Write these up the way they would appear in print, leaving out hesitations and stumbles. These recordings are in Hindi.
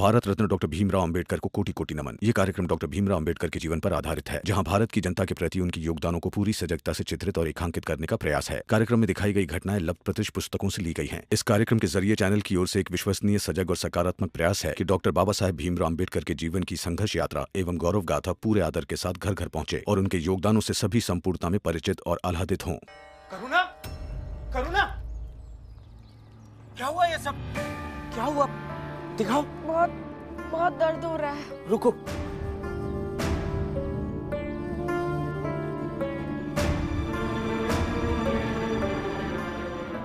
भारत रत्न डॉक्टर भीमराव अंबेडकर को कोटि कोटि नमन। ये कार्यक्रम डॉक्टर भीमराव अंबेडकर के जीवन पर आधारित है, जहां भारत की जनता के प्रति उनके योगदानों को पूरी सजगता से चित्रित और रेखांकित करने का प्रयास है। कार्यक्रम में दिखाई गई घटनाएं लब्ध पुस्तकों से ली गई हैं। इस कार्यक्रम के जरिए चैनल की ओर से एक विश्वसनीय, सजग और सकारात्मक प्रयास है कि डॉक्टर बाबा साहेब भीमराव अंबेडकर के जीवन की संघर्ष यात्रा एवं गौरव गाथा पूरे आदर के साथ घर घर पहुंचे और उनके योगदानों से सभी संपूर्णता में परिचित और आह्लादित हों। करुणा, करुणा, क्या हुआ ये सब? क्या हुआ? दिखाओ। बहुत दर्द हो रहा है। रुको।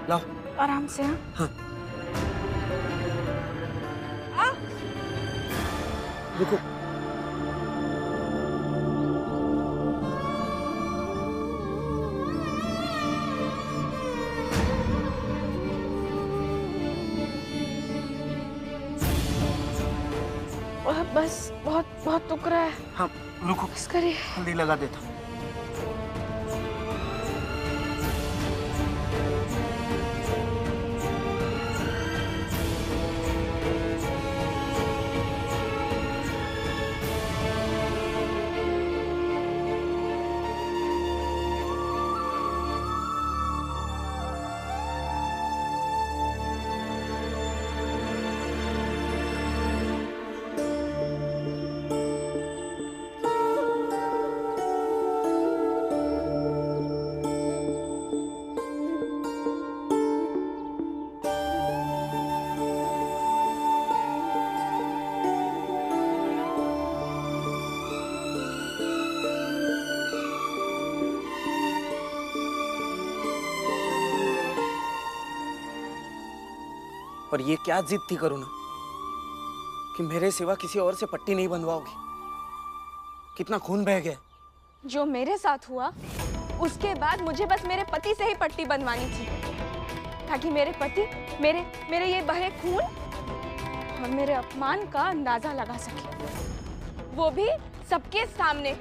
लाओ। आराम से। हाँ। रुको। बस बहुत दुख रहा है। हाँ, रुको। बस करिए। हल्दी लगा देता हूँ। और ये क्या जिद थी करुणा कि मेरे सिवा किसी और से पट्टी नहीं बंधवाओगी? कितना खून बह गया। जो मेरे साथ हुआ उसके बाद मुझे बस मेरे पति से ही पट्टी बंधवानी थी, ताकि मेरे पति मेरे ये बहे खून और मेरे अपमान का अंदाजा लगा सके, वो भी सबके सामने।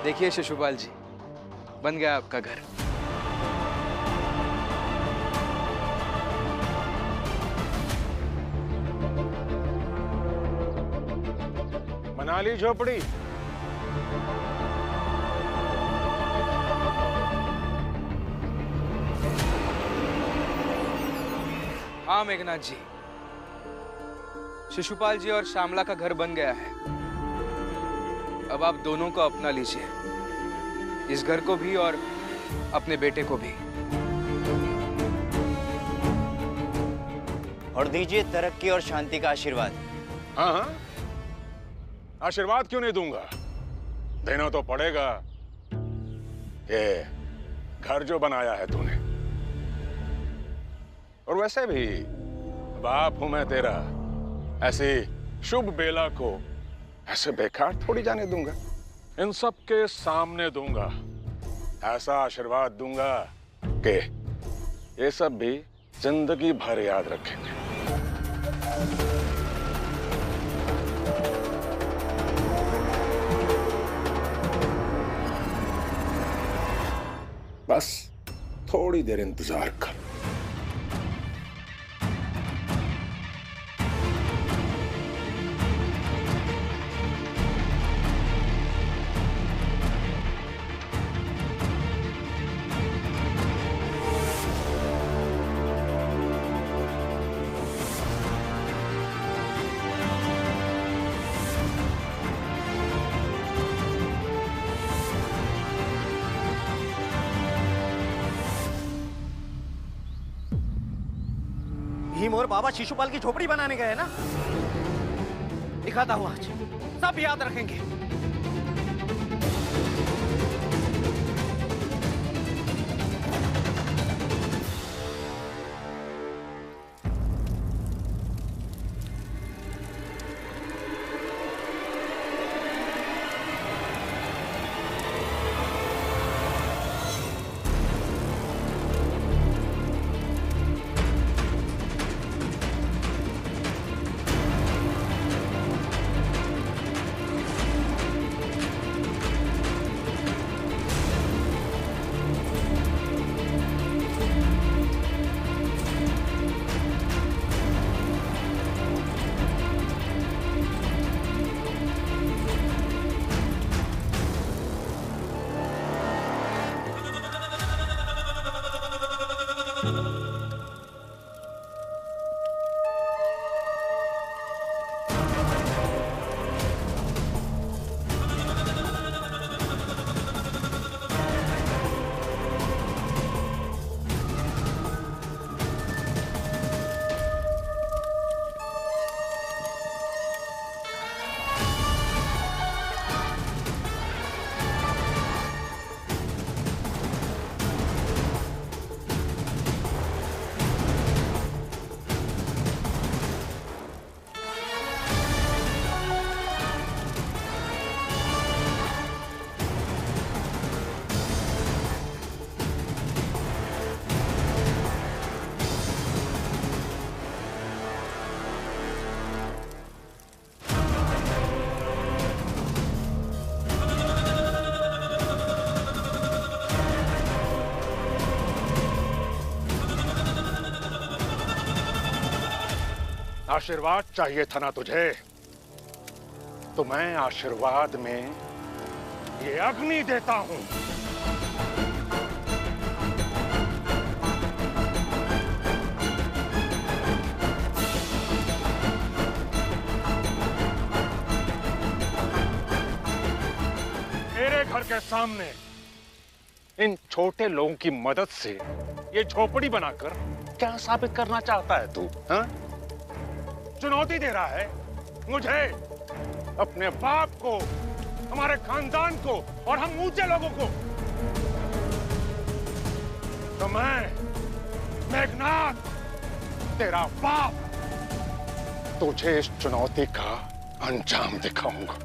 देखिए शिशुपाल जी, बन गया आपका घर। बना ली झोपड़ी? हाँ मेघनाथ जी, शिशुपाल जी और श्यामला का घर बन गया है। अब आप दोनों को अपना लीजिए, इस घर को भी और अपने बेटे को भी। और दीजिए तरक्की और शांति का आशीर्वाद। हाँ हाँ, आशीर्वाद क्यों नहीं दूंगा, देना तो पड़ेगा। ये घर जो बनाया है तूने, और वैसे भी बाप हूं मैं तेरा, ऐसी शुभ बेला को ऐसे बेकार थोड़ी जाने दूंगा। इन सब के सामने दूंगा, ऐसा आशीर्वाद दूंगा कि ये सब भी जिंदगी भर याद रखेंगे। बस थोड़ी देर इंतजार कर। भीम और बाबा शिशुपाल की झोपड़ी बनाने गए ना, दिखाता हूं आज, सब याद रखेंगे। आशीर्वाद चाहिए था ना तुझे, तो मैं आशीर्वाद में ये अग्नि देता हूं। मेरे घर के सामने इन छोटे लोगों की मदद से ये झोपड़ी बनाकर क्या साबित करना चाहता है तू? हाँ? चुनौती दे रहा है मुझे, अपने बाप को, हमारे खानदान को और हम ऊंचे लोगों को। तो मैं मेघनाथ, तेरा बाप, तुझे इस चुनौती का अंजाम दिखाऊंगा।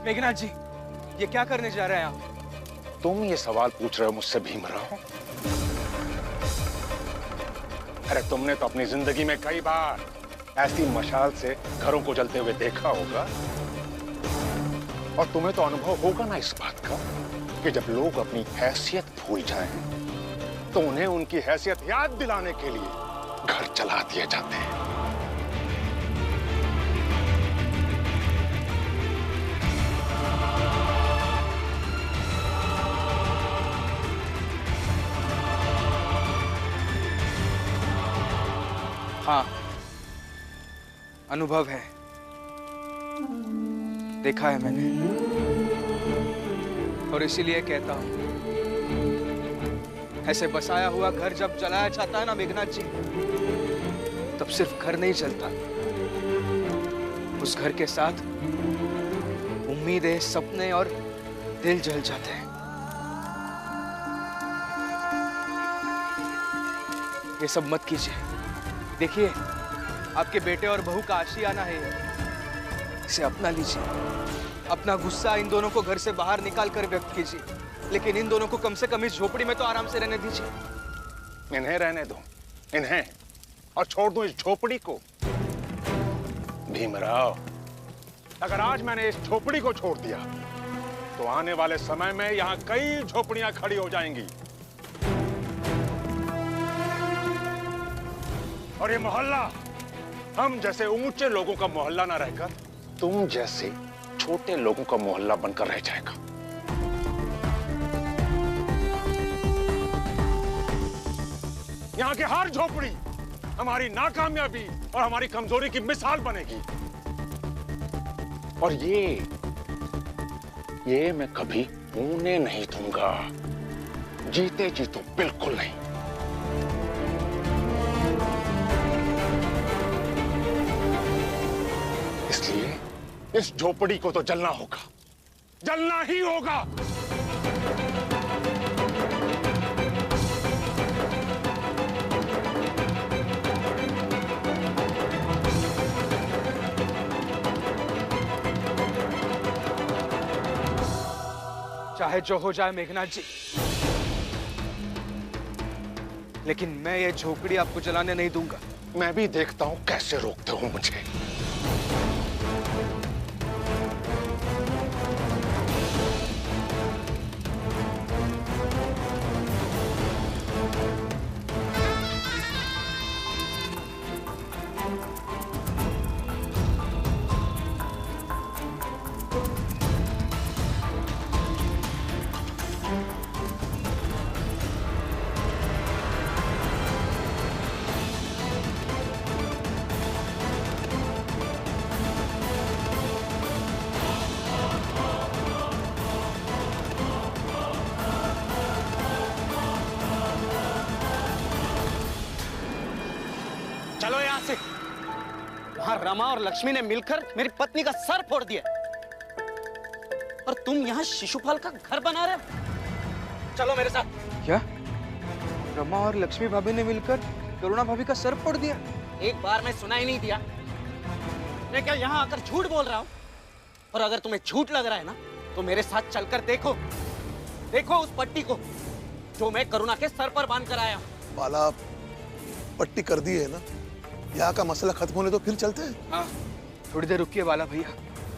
मेघनाथ जी, ये क्या करने जा रहे हैं आप? तुम ये सवाल पूछ रहे हो मुझसे भीमराव? अरे तुमने तो अपनी जिंदगी में कई बार ऐसी मशाल से घरों को जलते हुए देखा होगा, और तुम्हें तो अनुभव होगा ना इस बात का कि जब लोग अपनी हैसियत भूल जाएं, तो उन्हें उनकी हैसियत याद दिलाने के लिए घर जला दिए जाते हैं। हाँ, अनुभव है, देखा है मैंने, और इसीलिए कहता हूं, ऐसे बसाया हुआ घर जब जलाया जाता है ना मेघनाथ जी, तब सिर्फ घर नहीं जलता, उस घर के साथ उम्मीदें, सपने और दिल जल जाते हैं। ये सब मत कीजिए। देखिए, आपके बेटे और बहू का आशियाना है ये। इसे अपना लीजिए। अपना गुस्सा इन दोनों को घर से बाहर निकाल कर व्यक्त कीजिए, लेकिन इन दोनों को कम से कम इस झोपड़ी में तो आराम से रहने दीजिए। इन्हें रहने दो, इन्हें, और छोड़ दूं इस झोपड़ी को। भीमराव, अगर आज मैंने इस झोपड़ी को छोड़ दिया तो आने वाले समय में यहां कई झोपड़ियां खड़ी हो जाएंगी, और ये मोहल्ला हम जैसे ऊंचे लोगों का मोहल्ला ना रहकर तुम जैसे छोटे लोगों का मोहल्ला बनकर रह जाएगा। यहां की हर झोपड़ी हमारी नाकामयाबी और हमारी कमजोरी की मिसाल बनेगी, और ये मैं कभी होने नहीं दूंगा, जीते जी तो बिल्कुल नहीं। इसलिए इस झोपड़ी को तो जलना होगा, जलना ही होगा। चाहे जो हो जाए मेघनाथ जी, लेकिन मैं ये झोपड़ी आपको जलाने नहीं दूंगा। मैं भी देखता हूं कैसे रोकते हो मुझे। चलो यहाँ से। वहां रमा और लक्ष्मी ने मिलकर मेरी पत्नी का सर फोड़ दिया, और तुम यहाँ शिशुपाल का घर बना रहे हो। चलो मेरे साथ। क्या? रमा और लक्ष्मी भाभी ने मिलकर करुणा भाभी का सर फोड़ दिया? एक बार में सुना ही नहीं दिया? मैं क्या यहाँ आकर झूठ बोल रहा हूँ? और अगर तुम्हें झूठ लग रहा है ना, तो मेरे साथ चलकर देखो, देखो उस पट्टी को जो मैं करुणा के सर पर बांध कर आया हूँ। बाला, पट्टी कर दी है ना, यहाँ का मसला खत्म होने तो फिर चलते हैं। हाँ, थोड़ी देर रुकिए बाला भैया।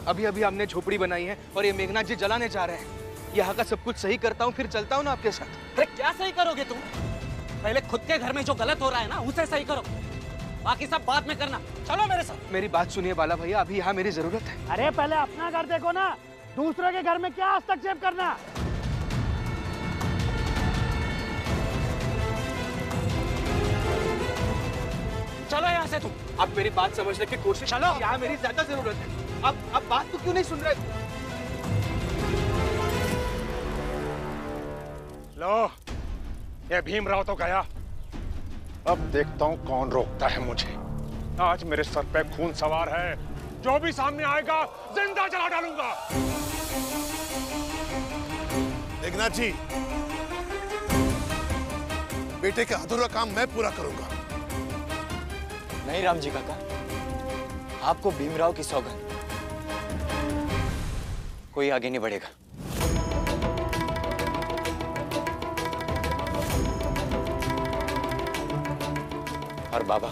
अभी अभी हमने झोपड़ी बनाई है और ये मेघनाथ जी जलाने जा रहे हैं। यहाँ का सब कुछ सही करता हूँ, फिर चलता हूँ ना आपके साथ। अरे क्या सही करोगे तुम? पहले खुद के घर में जो गलत हो रहा है ना, उसे सही करो, बाकी सब बाद में करना। चलो मेरे साथ। मेरी बात सुनिए बाला भैया, अभी यहाँ मेरी जरूरत है। अरे पहले अपना घर देखो ना, दूसरे के घर में क्या हस्तक्षेप करना। चलो यहाँ से तुम। अब मेरी बात समझने की कोशिश। चलो। यहाँ मेरी ज्यादा जरूरत है। अब बात तो क्यों नहीं सुन रहे? लो, ये भीमराव तो गया, अब देखता हूं कौन रोकता है मुझे। आज मेरे सर पे खून सवार है, जो भी सामने आएगा जिंदा जला डालूंगा। मेघनाथ जी, बेटे का अधूरा काम मैं पूरा करूंगा। नहीं राम जी काका, आपको भीमराव की सौगंध, कोई आगे नहीं बढ़ेगा। और बाबा,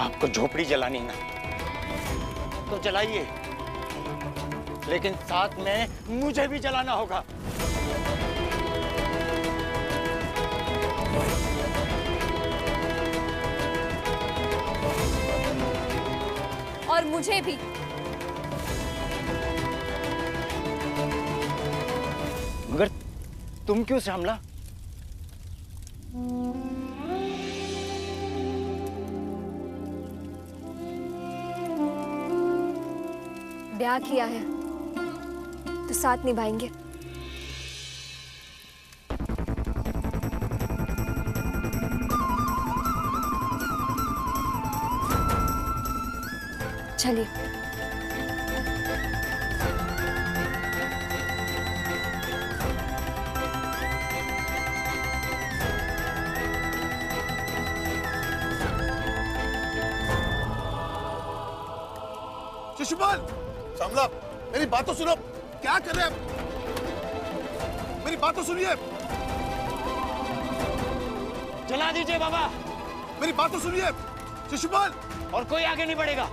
आपको झोपड़ी जलानी है ना, तो जलाइए, लेकिन साथ में मुझे भी जलाना होगा। और मुझे भी। मगर तुम क्यों श्यामला? ब्याह किया है तो साथ निभाएंगे। चलिए। शिशुपाल, श्यामला, मेरी बात तो सुनो। क्या कर रहे हैं आप? मेरी बात तो सुनिए। जला दीजिए बाबा। मेरी बात तो सुनिए शिशुपाल। और कोई आगे नहीं बढ़ेगा।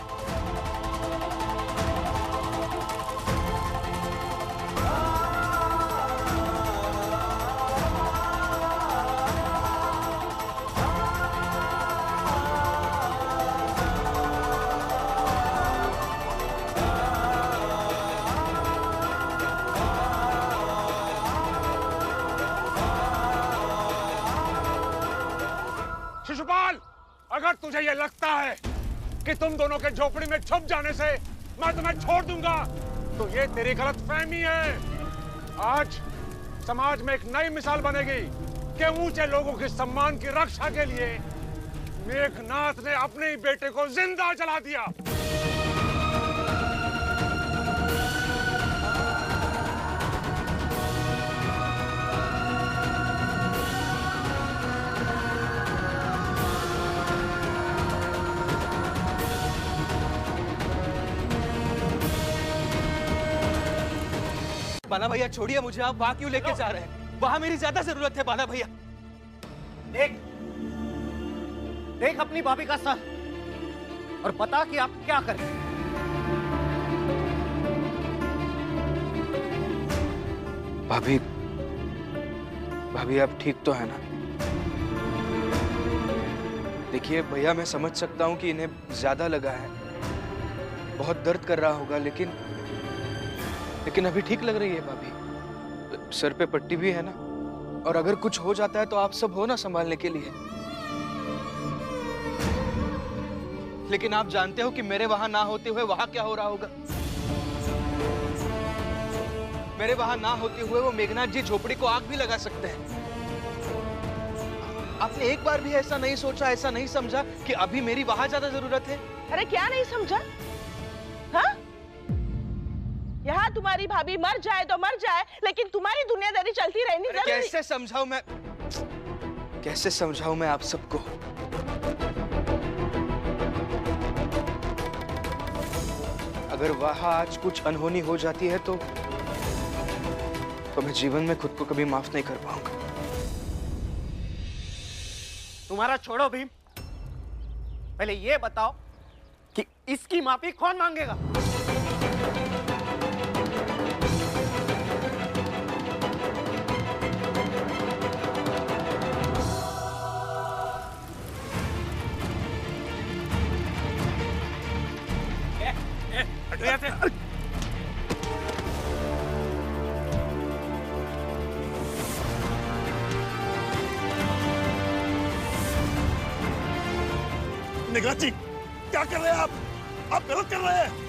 शिशुपाल, अगर तुझे ये लगता है कि तुम दोनों के झोपड़ी में छुप जाने से मैं तुम्हें छोड़ दूंगा, तो ये तेरी गलतफहमी है। आज समाज में एक नई मिसाल बनेगी कि ऊंचे लोगों के सम्मान की रक्षा के लिए मेघनाथ ने अपने ही बेटे को जिंदा जला दिया। बाना भैया छोड़िए मुझे, आप वहां क्यों लेके जा रहे हैं? वहां मेरी ज्यादा जरूरत है बाना भैया। देख देख अपनी भाभी का सर और बता कि आप क्या करें। भाभी, भाभी आप ठीक तो है ना? देखिए भैया, मैं समझ सकता हूँ कि इन्हें ज्यादा लगा है, बहुत दर्द कर रहा होगा, लेकिन अभी ठीक लग रही है भाभी। सर पे पट्टी भी है ना, और अगर कुछ हो जाता है तो आप सब हो ना संभालने के लिए। लेकिन आप जानते हो कि मेरे वहां ना होते हुए वहां क्या हो रहा होगा? मेरे वहां ना होते हुए वो मेघनाथ जी झोपड़ी को आग भी लगा सकते हैं। आपने एक बार भी ऐसा नहीं सोचा, ऐसा नहीं समझा कि अभी मेरी वहां ज्यादा जरूरत है? अरे क्या नहीं समझा? हाँ? यहाँ तुम्हारी भाभी मर जाए तो मर जाए, लेकिन तुम्हारी दुनियादारी चलती रहनी जरूरी। कैसे समझाऊं मैं आप सबको? अगर वहां आज कुछ अनहोनी हो जाती है तो मैं जीवन में खुद को कभी माफ नहीं कर पाऊंगा। तुम्हारा छोड़ो भीम, पहले ये बताओ कि इसकी माफी कौन मांगेगा? मेघनाथ जी, क्या कर रहे हैं आप? आप गलत कर रहे हैं।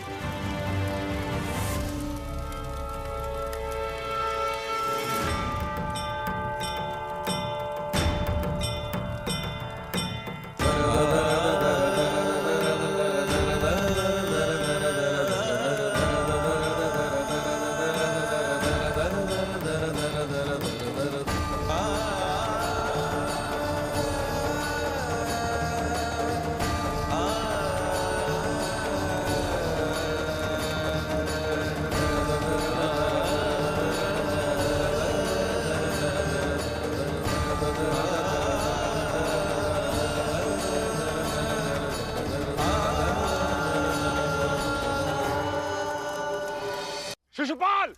शिशुपाल,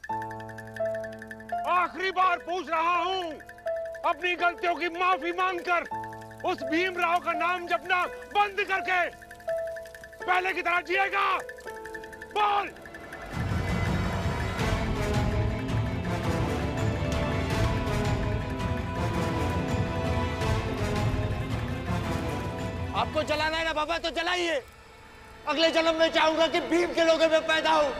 आखिरी बार पूछ रहा हूं, अपनी गलतियों की माफी मांगकर उस भीमराव का नाम जपना बंद करके पहले की तरह जिएगा? बोल। आपको जलाना है ना बाबा, तो जलाइए। अगले जन्म में चाहूंगा कि भीम के लोगों में पैदा हो।